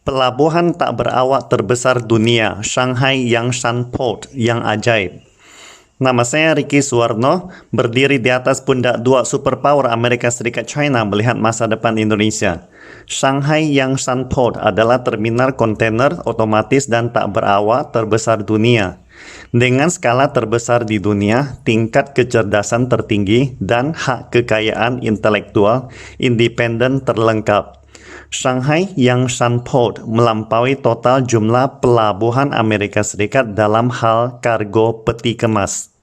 Pelabuhan tak berawak terbesar dunia, Shanghai Yangshan Port, yang ajaib. Nama saya Ricky Suwarno, berdiri di atas pundak dua superpower Amerika Serikat China melihat masa depan Indonesia. Shanghai Yangshan Port adalah terminal kontainer otomatis dan tak berawak terbesar dunia. Dengan skala terbesar di dunia, tingkat kecerdasan tertinggi, dan hak kekayaan intelektual independen terlengkap. Shanghai Yangshan Port melampaui total jumlah pelabuhan Amerika Serikat dalam hal kargo peti kemas.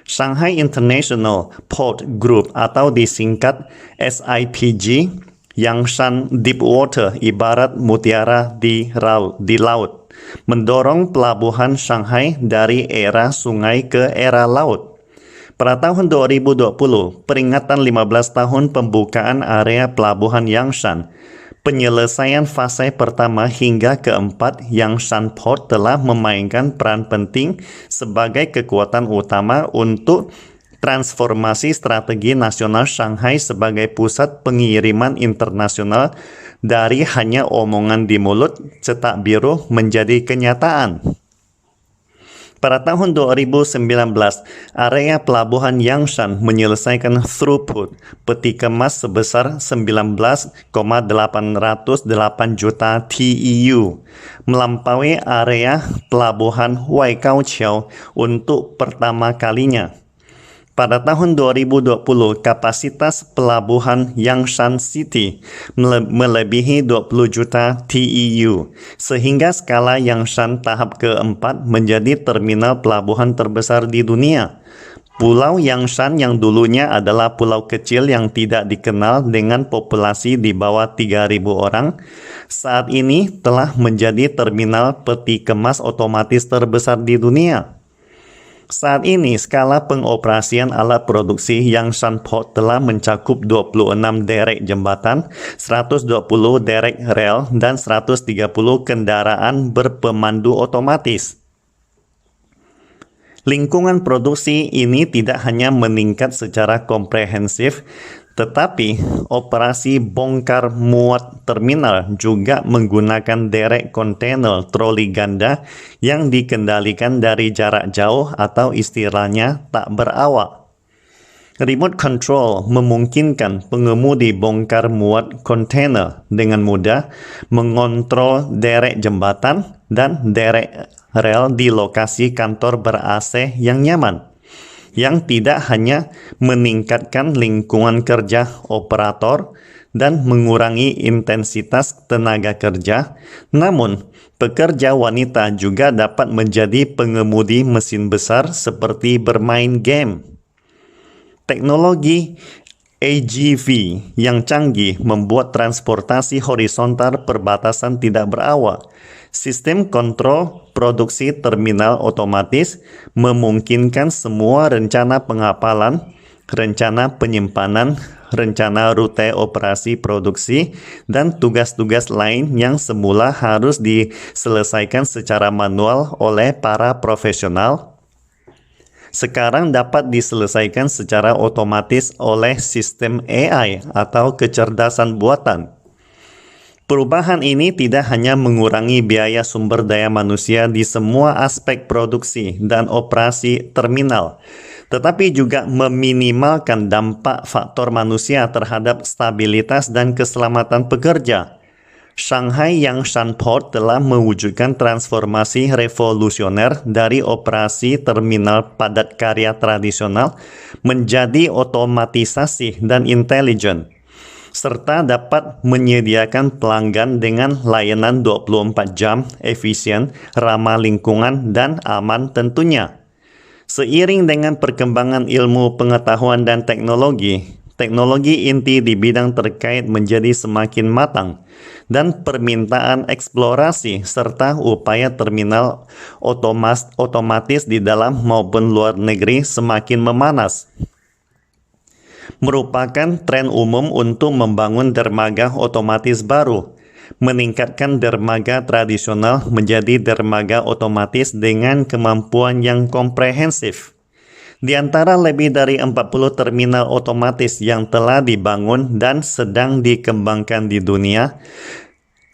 Shanghai International Port Group atau disingkat SIPG, Yangshan Deepwater ibarat mutiara di laut, mendorong pelabuhan Shanghai dari era sungai ke era laut. Pada tahun 2020, peringatan 15 tahun pembukaan area pelabuhan Yangshan, penyelesaian fase pertama hingga keempat, Yangshan Port telah memainkan peran penting sebagai kekuatan utama untuk transformasi strategi nasional Shanghai sebagai pusat pengiriman internasional dari hanya omongan di mulut cetak biru menjadi kenyataan. Pada tahun 2019, area pelabuhan Yangshan menyelesaikan throughput peti kemas sebesar 19,808 juta TEU, melampaui area pelabuhan Waigaoqiao untuk pertama kalinya. Pada tahun 2020, kapasitas pelabuhan Yangshan City melebihi 20 juta TEU, sehingga skala Yangshan tahap keempat menjadi terminal pelabuhan terbesar di dunia. Pulau Yangshan yang dulunya adalah pulau kecil yang tidak dikenal dengan populasi di bawah 3.000 orang, saat ini telah menjadi terminal peti kemas otomatis terbesar di dunia. Saat ini, skala pengoperasian alat produksi Yangshan Port telah mencakup 26 derek jembatan, 120 derek rel, dan 130 kendaraan berpemandu otomatis. Lingkungan produksi ini tidak hanya meningkat secara komprehensif, tetapi operasi bongkar muat terminal juga menggunakan derek kontainer troli ganda yang dikendalikan dari jarak jauh atau istilahnya tak berawak. Remote control memungkinkan pengemudi bongkar muat kontainer dengan mudah mengontrol derek jembatan dan derek rel di lokasi kantor ber-AC yang nyaman, yang tidak hanya meningkatkan lingkungan kerja operator dan mengurangi intensitas tenaga kerja, namun pekerja wanita juga dapat menjadi pengemudi mesin besar seperti bermain game. Teknologi AGV yang canggih membuat transportasi horizontal perbatasan tidak berawak. Sistem kontrol produksi terminal otomatis memungkinkan semua rencana pengapalan, rencana penyimpanan, rencana rute operasi produksi, dan tugas-tugas lain yang semula harus diselesaikan secara manual oleh para profesional, sekarang dapat diselesaikan secara otomatis oleh sistem AI atau kecerdasan buatan. Perubahan ini tidak hanya mengurangi biaya sumber daya manusia di semua aspek produksi dan operasi terminal, tetapi juga meminimalkan dampak faktor manusia terhadap stabilitas dan keselamatan pekerja. Shanghai Yangshan Port telah mewujudkan transformasi revolusioner dari operasi terminal padat karya tradisional menjadi otomatisasi dan intelijen, serta dapat menyediakan pelanggan dengan layanan 24 jam, efisien, ramah lingkungan, dan aman tentunya. Seiring dengan perkembangan ilmu pengetahuan dan teknologi inti di bidang terkait menjadi semakin matang, dan permintaan eksplorasi serta upaya terminal otomatis di dalam maupun luar negeri semakin memanas. Merupakan tren umum untuk membangun dermaga otomatis baru, meningkatkan dermaga tradisional menjadi dermaga otomatis dengan kemampuan yang komprehensif. Di antara lebih dari 40 terminal otomatis yang telah dibangun dan sedang dikembangkan di dunia,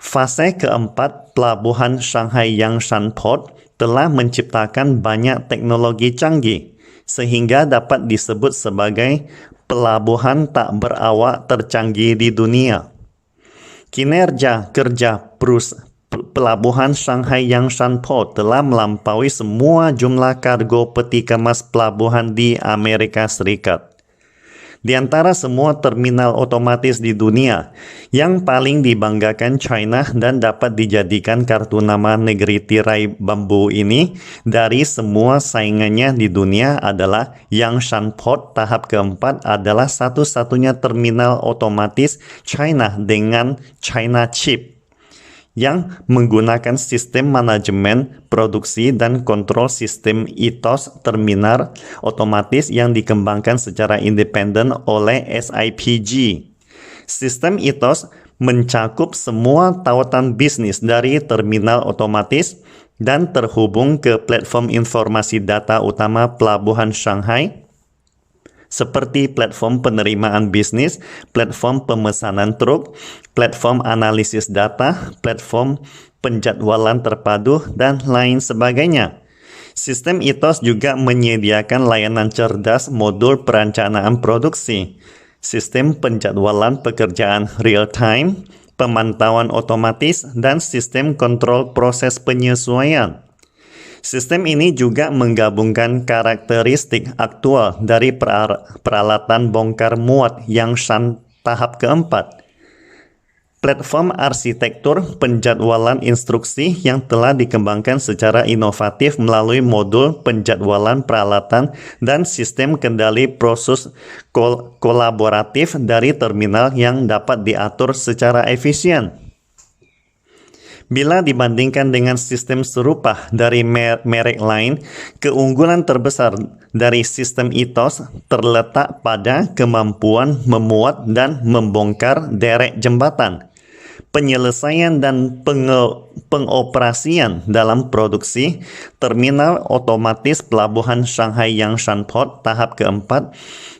Fase keempat, Pelabuhan Shanghai Yangshan Port telah menciptakan banyak teknologi canggih, sehingga dapat disebut sebagai pelabuhan tak berawak tercanggih di dunia. Kinerja kerja Pelabuhan Shanghai Yangshan Port telah melampaui semua jumlah kargo peti kemas pelabuhan di Amerika Serikat. Di antara semua terminal otomatis di dunia, yang paling dibanggakan China dan dapat dijadikan kartu nama negeri tirai bambu ini dari semua saingannya di dunia adalah Yangshan Port. Tahap keempat adalah satu-satunya terminal otomatis China dengan China Chip yang menggunakan sistem manajemen produksi dan kontrol sistem ITOS terminal otomatis yang dikembangkan secara independen oleh SIPG. Sistem ITOS mencakup semua tautan bisnis dari terminal otomatis dan terhubung ke platform informasi data utama Pelabuhan Shanghai, seperti platform penerimaan bisnis, platform pemesanan truk, platform analisis data, platform penjadwalan terpadu, dan lain sebagainya. Sistem ITOS juga menyediakan layanan cerdas modul perencanaan produksi, sistem penjadwalan pekerjaan real-time, pemantauan otomatis, dan sistem kontrol proses penyesuaian. Sistem ini juga menggabungkan karakteristik aktual dari peralatan bongkar muat Yangshan tahap keempat. Platform arsitektur penjadwalan instruksi yang telah dikembangkan secara inovatif melalui modul penjadwalan peralatan dan sistem kendali proses kolaboratif dari terminal yang dapat diatur secara efisien. Bila dibandingkan dengan sistem serupa dari merek lain, keunggulan terbesar dari sistem ITOS terletak pada kemampuan memuat dan membongkar derek jembatan, penyelesaian dan pengoperasian dalam produksi. Terminal otomatis Pelabuhan Shanghai Yangshan Port tahap keempat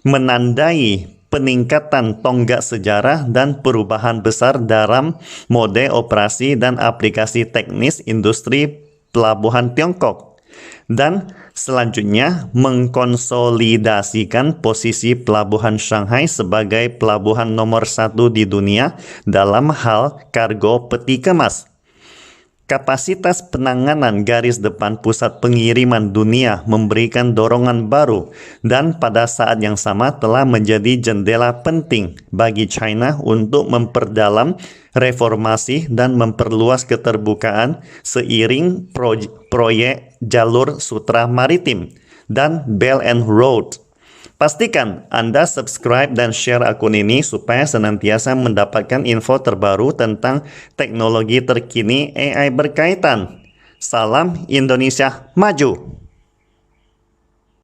menandai peningkatan tonggak sejarah dan perubahan besar dalam mode operasi dan aplikasi teknis industri pelabuhan Tiongkok, dan selanjutnya mengkonsolidasikan posisi Pelabuhan Shanghai sebagai pelabuhan nomor 1 di dunia dalam hal kargo peti kemas. Kapasitas penanganan garis depan pusat pengiriman dunia memberikan dorongan baru dan pada saat yang sama telah menjadi jendela penting bagi China untuk memperdalam reformasi dan memperluas keterbukaan seiring proyek jalur sutra maritim dan Belt and Road. Pastikan Anda subscribe dan share akun ini supaya senantiasa mendapatkan info terbaru tentang teknologi terkini AI berkaitan. Salam Indonesia Maju!